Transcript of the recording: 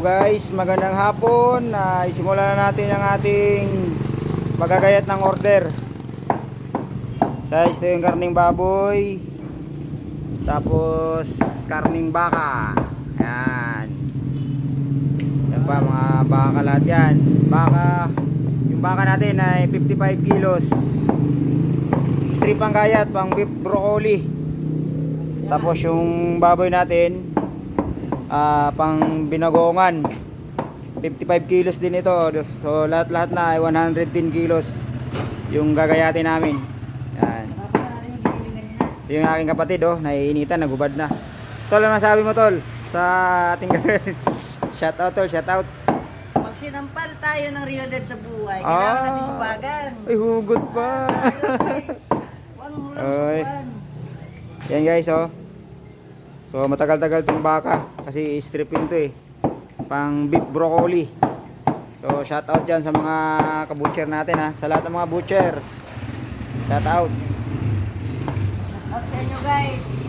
Hello guys, magandang hapon. Isimulan na natin ang ating magagayat ng order. Guys, ito yung karning baboy. Tapos karning baka. Ayan. Yan pa, mga baka lahat yan. Baka, yung baka natin ay 55 kilos. Strip ang gayat, pang beef broccoli. Tapos yung baboy natin pang binagongan 55 kilos din ito. So lahat na ay 110 kilos yung gagayatin namin. Yan. Ito yung aking kapatid, naiinitan, nagubad na. Tol, ano masabi mo, Tol, sa ating shout out, Tol, shout out. Pag sinampal tayo ng realidad sa buhay, kailangan natin subagan. Ay, hugot pa. Huwag mo lang subagan. Yan guys, so matagal-tagal itong baka kasi stripin to pang beef broccoli. So shout out dyan sa mga kabutcher natin, sa lahat ng mga butcher, shout out. Out sa inyo guys.